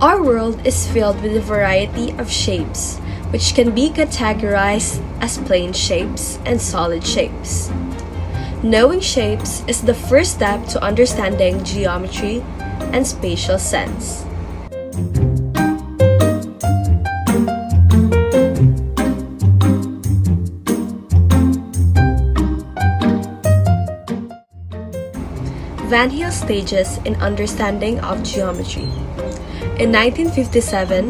Our world is filled with a variety of shapes, which can be categorized as plane shapes and solid shapes. Knowing shapes is the first step to understanding geometry and spatial sense. Van Heel stages in understanding of geometry. In 1957,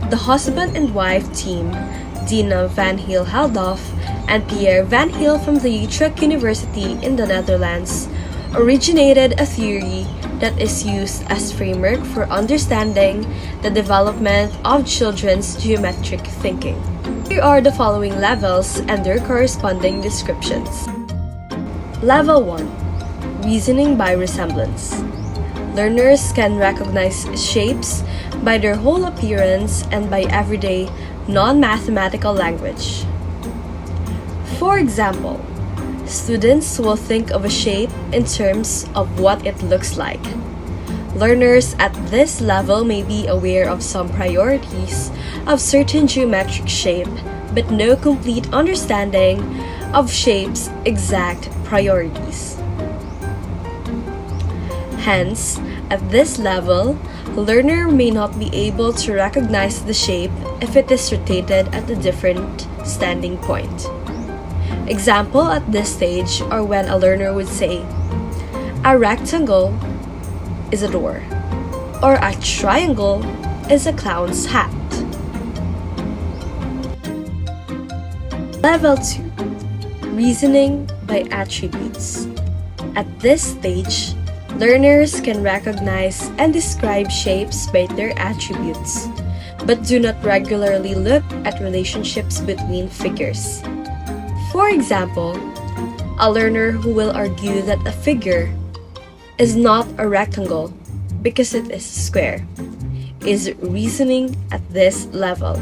the husband and wife team, Dina van Heel-Heldoff and Pierre van Heel from the Utrecht University in the Netherlands, originated a theory that is used as framework for understanding the development of children's geometric thinking. Here are the following levels and their corresponding descriptions. Level 1. Reasoning by resemblance. Learners can recognize shapes by their whole appearance and by everyday, non-mathematical language. For example, students will think of a shape in terms of what it looks like. Learners at this level may be aware of some priorities of certain geometric shape, but no complete understanding of shape's exact priorities. Hence, at this level, learner may not be able to recognize the shape if it is rotated at a different standing point. Example at this stage are when a learner would say, a rectangle is a door, or a triangle is a clown's hat. Level 2. Reasoning by attributes. At this stage, learners can recognize and describe shapes by their attributes, but do not regularly look at relationships between figures. For example, a learner who will argue that a figure is not a rectangle because it is square is reasoning at this level.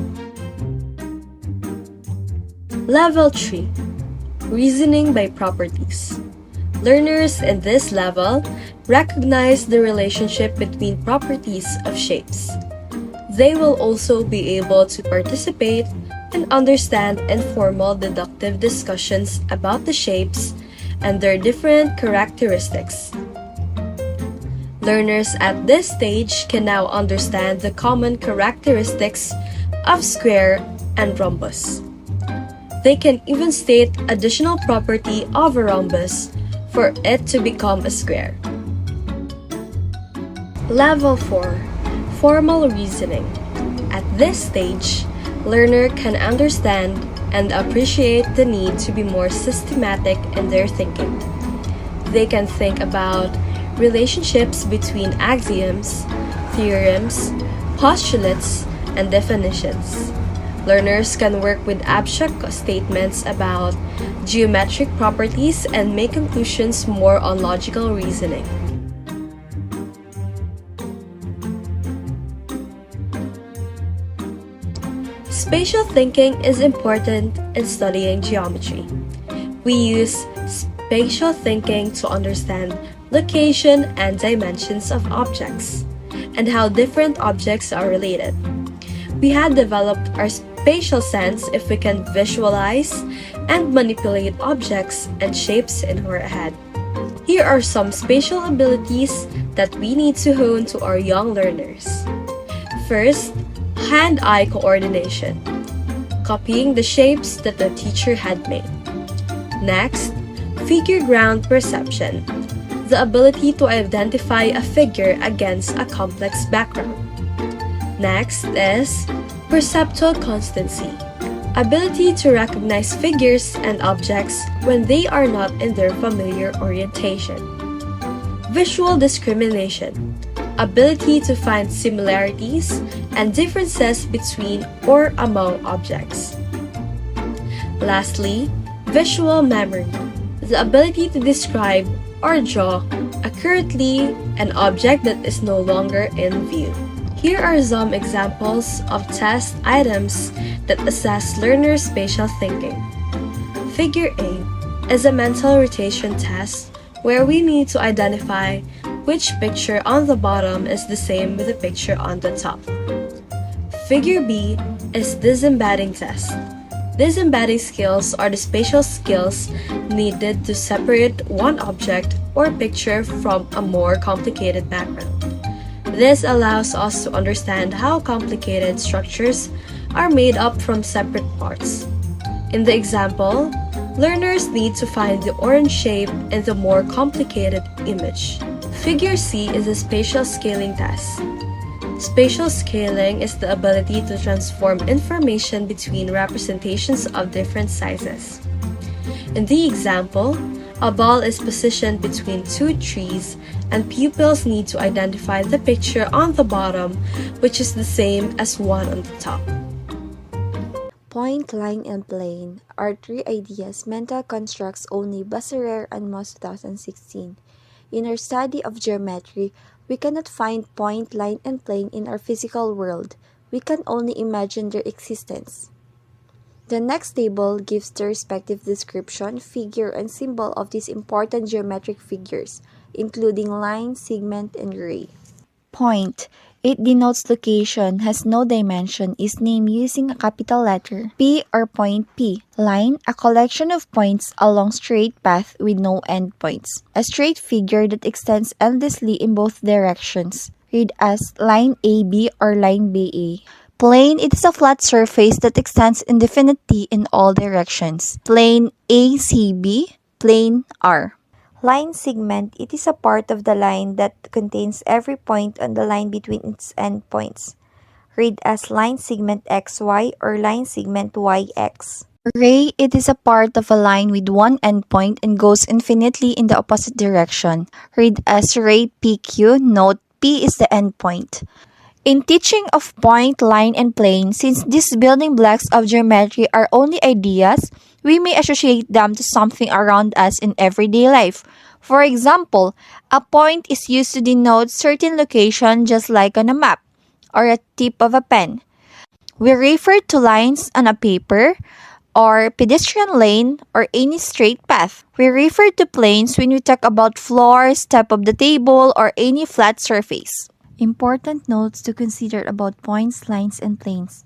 Level 3. Reasoning by properties. Learners in this level recognize the relationship between properties of shapes. They will also be able to participate and understand informal deductive discussions about the shapes and their different characteristics. Learners at this stage can now understand the common characteristics of square and rhombus. They can even state additional property of a rhombus for it to become a square. Level 4. Formal reasoning. At this stage, learner can understand and appreciate the need to be more systematic in their thinking. They can think about relationships between axioms, theorems, postulates, and definitions. Learners can work with abstract statements about geometric properties and make conclusions more on logical reasoning. Spatial thinking is important in studying geometry. We use spatial thinking to understand location and dimensions of objects, and how different objects are related. We had developed our spatial sense if we can visualize and manipulate objects and shapes in our head. Here are some spatial abilities that we need to hone to our young learners. First, hand-eye coordination, copying the shapes that the teacher had made. Next, figure ground perception, the ability to identify a figure against a complex background. Next is perceptual constancy, ability to recognize figures and objects when they are not in their familiar orientation. Visual discrimination, ability to find similarities and differences between or among objects. Lastly, visual memory, the ability to describe or draw accurately an object that is no longer in view. Here are some examples of test items that assess learners' spatial thinking. Figure A is a mental rotation test where we need to identify which picture on the bottom is the same with the picture on the top. Figure B is disembedding test. Disembedding skills are the spatial skills needed to separate one object or picture from a more complicated background. This allows us to understand how complicated structures are made up from separate parts. In the example, learners need to find the orange shape in the more complicated image. Figure C is a spatial scaling test. Spatial scaling is the ability to transform information between representations of different sizes. In the example, a ball is positioned between two trees and pupils need to identify the picture on the bottom, which is the same as one on the top. Point, line, and plane are three ideas mental constructs only Basserer and Moss 2016. In our study of geometry, we cannot find point, line, and plane in our physical world. We can only imagine their existence. The next table gives the respective description, figure, and symbol of these important geometric figures, including line, segment, and ray. Point. It denotes location, has no dimension, is named using a capital letter P or point P. Line, a collection of points along straight path with no endpoints. A straight figure that extends endlessly in both directions. Read as line AB or line BA. Plane, it is a flat surface that extends indefinitely in all directions. Plane ACB, plane R. Line segment, it is a part of the line that contains every point on the line between its endpoints. Read as line segment XY or line segment YX. Ray, it is a part of a line with one endpoint and goes infinitely in the opposite direction. Read as ray PQ, note P is the endpoint. In teaching of point, line, and plane, since these building blocks of geometry are only ideas, we may associate them to something around us in everyday life. For example, a point is used to denote certain location just like on a map or a tip of a pen. We refer to lines on a paper or pedestrian lane or any straight path. We refer to planes when we talk about floors, top of the table, or any flat surface. Important notes to consider about points, lines, and planes.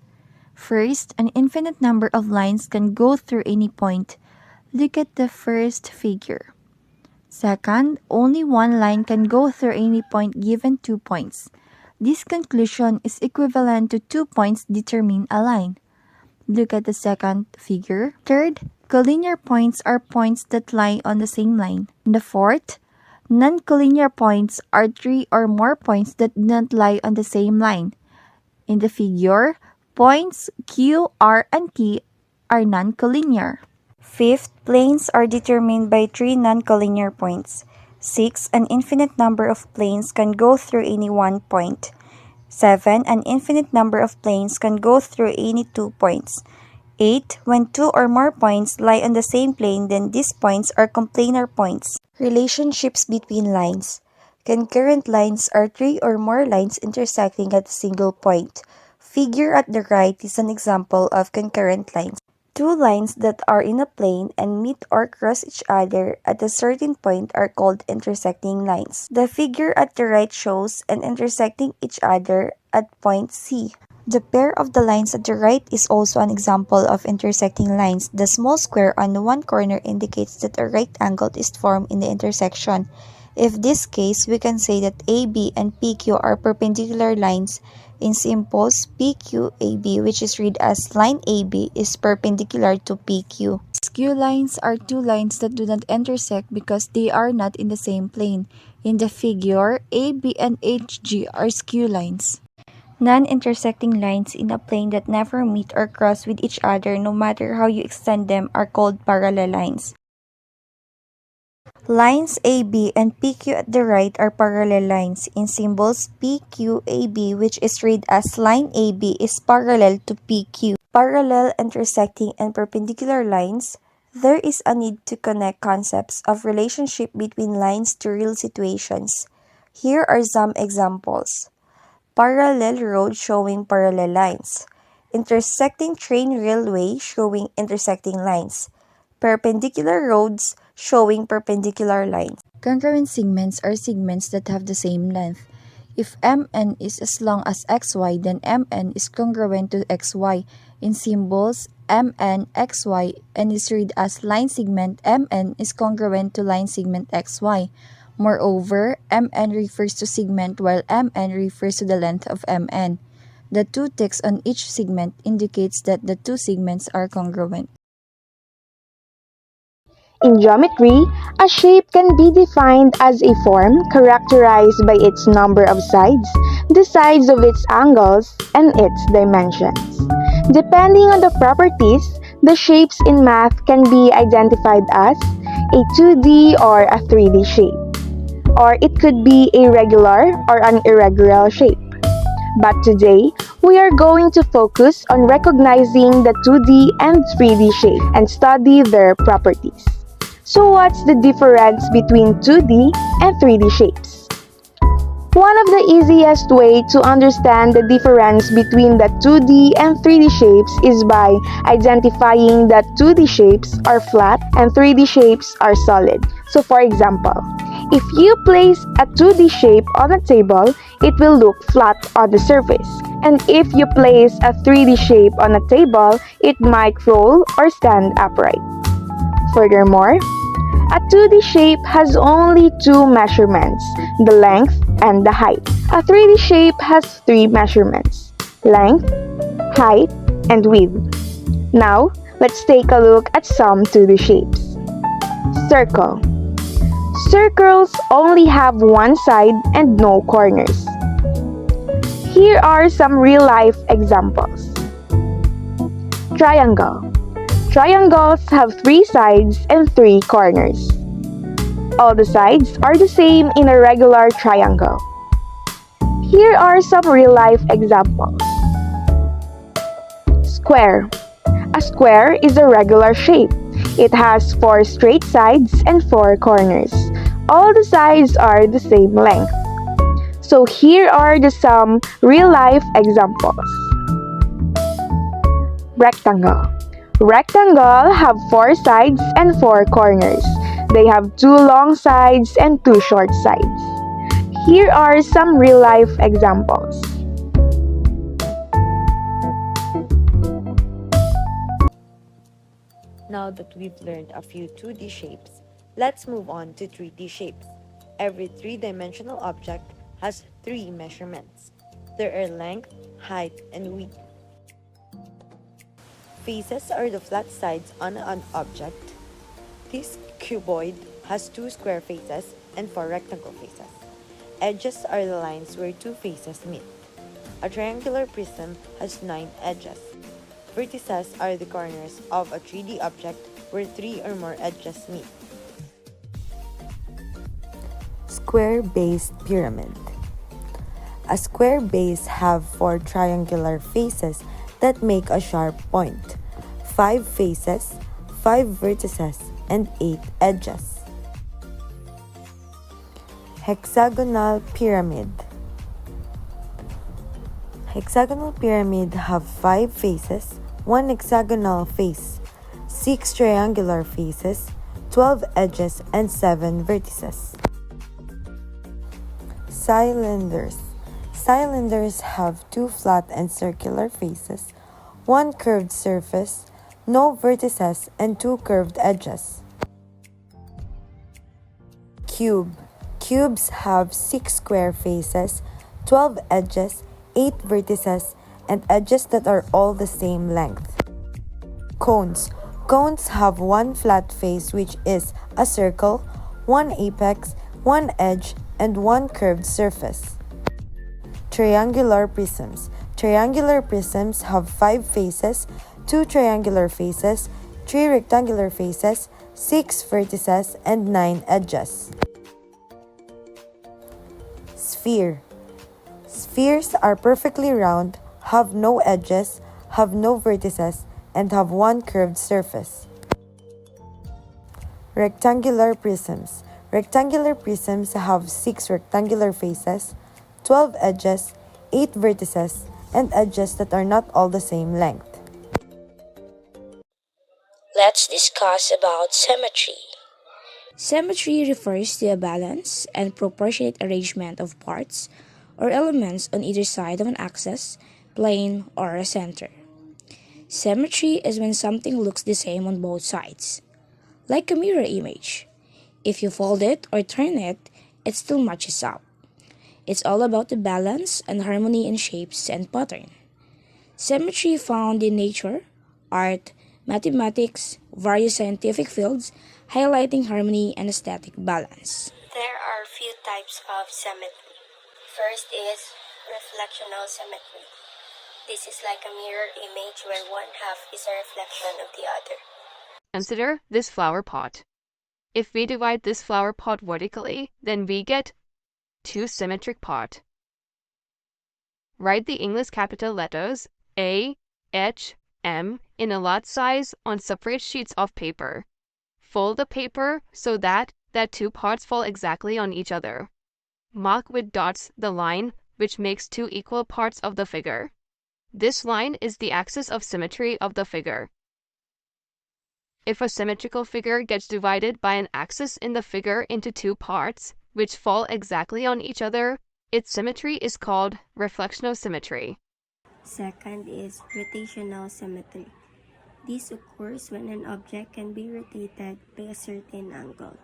First, an infinite number of lines can go through any point. Look at the first figure. Second, only one line can go through any point given 2 points. This conclusion is equivalent to 2 points determine a line. Look at the second figure. Third, collinear points are points that lie on the same line. The fourth, non-collinear points are 3 or more points that do not lie on the same line. In the figure, points Q, R, and T are non-collinear. Fifth, planes are determined by 3 non-collinear points. 6, an infinite number of planes can go through any one point. 7, an infinite number of planes can go through any 2 points. 8, when 2 or more points lie on the same plane, then these points are coplanar points. Relationships between lines. Concurrent lines are 3 or more lines intersecting at a single point. Figure at the right is an example of concurrent lines. 2 lines that are in a plane and meet or cross each other at a certain point are called intersecting lines. The figure at the right shows an intersecting each other at point C. The pair of the lines at the right is also an example of intersecting lines. The small square on one corner indicates that a right angle is formed in the intersection. If this case, we can say that AB and PQ are perpendicular lines. In symbols, PQAB, which is read as line AB, is perpendicular to PQ. Skew lines are 2 lines that do not intersect because they are not in the same plane. In the figure, AB and HG are skew lines. Non-intersecting lines in a plane that never meet or cross with each other no matter how you extend them are called parallel lines. Lines AB and PQ at the right are parallel lines. In symbols, PQAB, which is read as line AB, is parallel to PQ. Parallel, intersecting, and perpendicular lines. There is a need to connect concepts of relationship between lines to real situations. Here are some examples. Parallel road showing parallel lines. Intersecting train railway showing intersecting lines. Perpendicular roads showing perpendicular lines. Congruent segments are segments that have the same length. If MN is as long as XY, then MN is congruent to XY. In symbols, MN, XY, and is read as line segment MN is congruent to line segment XY. Moreover, MN refers to segment while MN refers to the length of MN. The two ticks on each segment indicates that the two segments are congruent. In geometry, a shape can be defined as a form characterized by its number of sides, the sides of its angles, and its dimensions. Depending on the properties, the shapes in math can be identified as a 2D or a 3D shape, or it could be a regular or an irregular shape. But today, we are going to focus on recognizing the 2D and 3D shape and study their properties. So what's the difference between 2D and 3D shapes? One of the easiest way to understand the difference between the 2D and 3D shapes is by identifying that 2D shapes are flat and 3D shapes are solid. So for example, if you place a 2D shape on a table, it will look flat on the surface. And if you place a 3D shape on a table, it might roll or stand upright. Furthermore, a 2D shape has only two measurements, the length and the height. A 3D shape has three measurements, length, height, and width. Now, let's take a look at some 2D shapes. Circle. Circles only have one side and no corners. Here are some real-life examples. Triangle. Triangles have three sides and three corners. All the sides are the same in a regular triangle. Here are some real-life examples. Square. A square is a regular shape. It has four straight sides and four corners. All the sides are the same length. So here are some real-life examples. Rectangle. Rectangle have four sides and four corners. They have two long sides and two short sides. Here are some real-life examples. Now that we've learned a few 2D shapes, let's move on to 3D shapes. Every three-dimensional object has three measurements. There are length, height, and width. Faces are the flat sides on an object. This cuboid has two square faces and four rectangle faces. Edges are the lines where two faces meet. A triangular prism has 9 edges. Vertices are the corners of a 3D object where 3 or more edges meet. Square-based pyramid. A square base have 4 triangular faces that make a sharp point, 5 faces, 5 vertices, and 8 edges. Hexagonal pyramid. Hexagonal pyramid have 5 faces, 1 hexagonal face, 6 triangular faces, 12 edges, and 7 vertices. Cylinders. Cylinders have 2 flat and circular faces, 1 curved surface, no vertices, and 2 curved edges. Cube. Cubes have 6 square faces, 12 edges, 8 vertices, and edges that are all the same length. Cones. Cones have 1 flat face which is a circle, 1 apex, 1 edge, and 1 curved surface. Triangular prisms. Triangular prisms have 5 faces, 2 triangular faces, 3 rectangular faces, 6 vertices, and 9 edges. Sphere. Spheres are perfectly round, have no edges, have no vertices, and have 1 curved surface. Rectangular prisms. Rectangular prisms have 6 rectangular faces, 12 edges, 8 vertices, and edges that are not all the same length. Let's discuss about symmetry. Symmetry refers to a balanced and proportionate arrangement of parts or elements on either side of an axis, plane, or a center. Symmetry is when something looks the same on both sides, like a mirror image. If you fold it or turn it, it still matches up. It's all about the balance and harmony in shapes and pattern. Symmetry found in nature, art, mathematics, various scientific fields, highlighting harmony and aesthetic balance. There are few types of symmetry. First is reflectional symmetry. This is like a mirror image where one half is a reflection of the other. Consider this flower pot. If we divide this flower pot vertically, then we get two symmetric pot. Write the English capital letters A, H, M in a large size on separate sheets of paper. Fold the paper so that two parts fall exactly on each other. Mark with dots the line which makes two equal parts of the figure. This line is the axis of symmetry of the figure. If a symmetrical figure gets divided by an axis in the figure into two parts, which fall exactly on each other, its symmetry is called reflectional symmetry. Second is rotational symmetry. This occurs when an object can be rotated by a certain angle,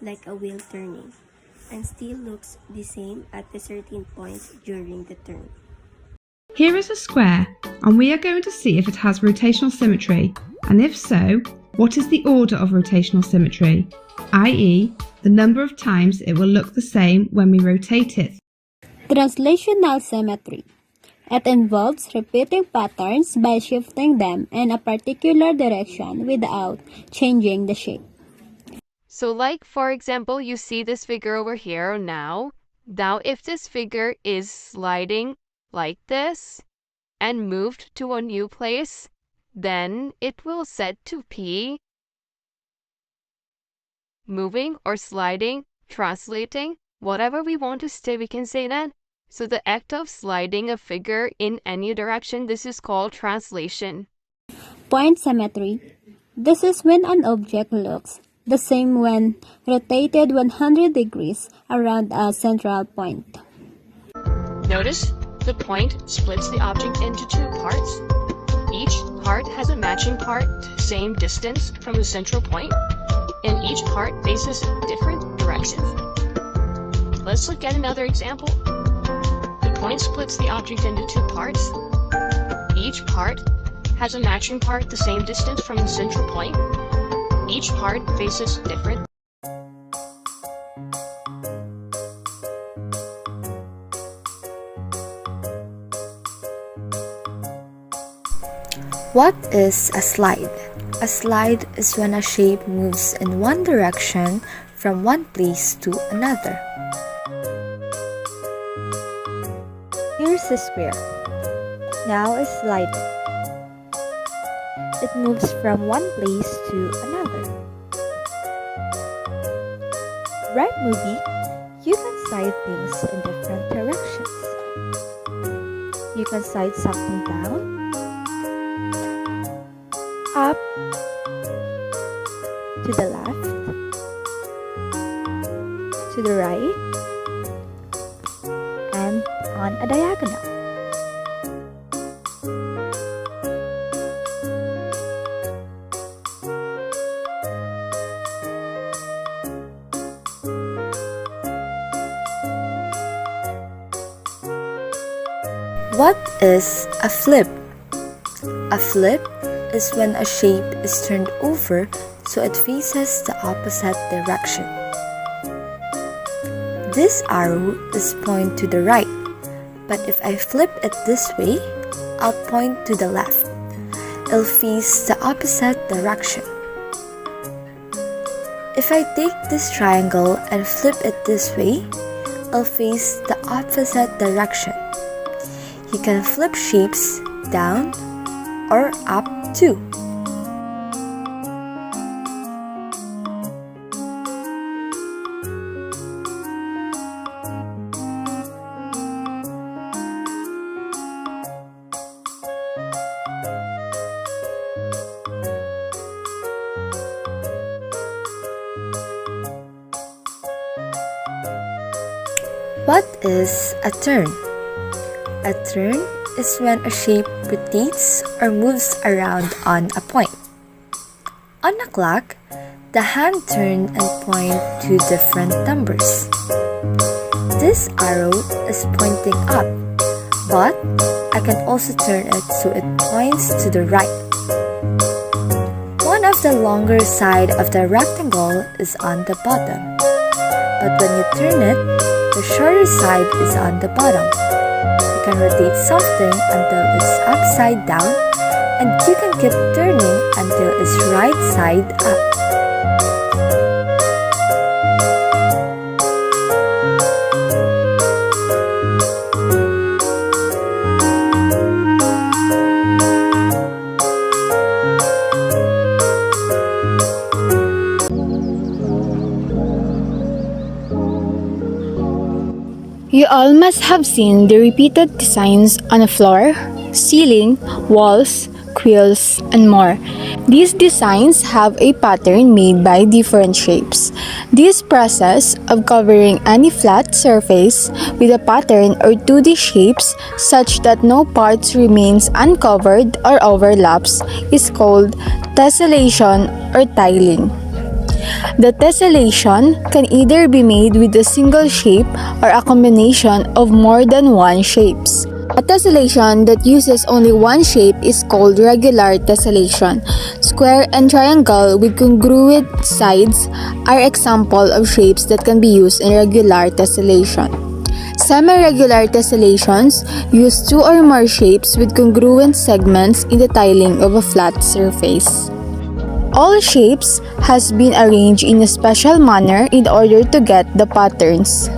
like a wheel turning, and still looks the same at a certain points during the turn. Here is a square, and we are going to see if it has rotational symmetry, and if so, what is the order of rotational symmetry, i.e., the number of times it will look the same when we rotate it. Translational symmetry. It involves repeating patterns by shifting them in a particular direction without changing the shape. So like, for example, you see this figure over here now. Now if this figure is sliding like this and moved to a new place, then it will set to P, moving or sliding, translating, whatever we want to say, we can say that. So the act of sliding a figure in any direction, this is called translation. Point symmetry. This is when an object looks the same when rotated 100 degrees around a central point. Notice the point splits the object into two parts. Each part has a matching part, same distance from the central point, and each part faces different directions. Let's look at another example. The point splits the object into two parts. Each part has a matching part the same distance from the central point. Each part faces different. What is a slide? A slide is when a shape moves in one direction from one place to another. Here's a square. Now it's sliding. It moves from one place to another. Right movie, you can slide things in different directions. You can slide something down, up, to the left, to the right, and on a diagonal. What is a flip? A flip is when a shape is turned over so it faces the opposite direction. This arrow is pointing to the right, but if I flip it this way, I'll point to the left. It'll face the opposite direction. If I take this triangle and flip it this way, it'll face the opposite direction. You can flip shapes down or up too. What is a turn? A turn is when a shape rotates or moves around on a point. On a clock, the hand turn and point to different numbers. This arrow is pointing up, but I can also turn it so it points to the right. One of the longer side of the rectangle is on the bottom, but when you turn it, the shorter side is on the bottom. You can rotate something until it's upside down, and you can keep turning until it's right side up. You all must have seen the repeated designs on a floor, ceiling, walls, quills, and more. These designs have a pattern made by different shapes. This process of covering any flat surface with a pattern or 2D shapes such that no parts remains uncovered or overlaps is called tessellation or tiling. The tessellation can either be made with a single shape or a combination of more than one shapes. A tessellation that uses only one shape is called regular tessellation. Square and triangle with congruent sides are examples of shapes that can be used in regular tessellation. Semi-regular tessellations use two or more shapes with congruent segments in the tiling of a flat surface. All shapes has been arranged in a special manner in order to get the patterns.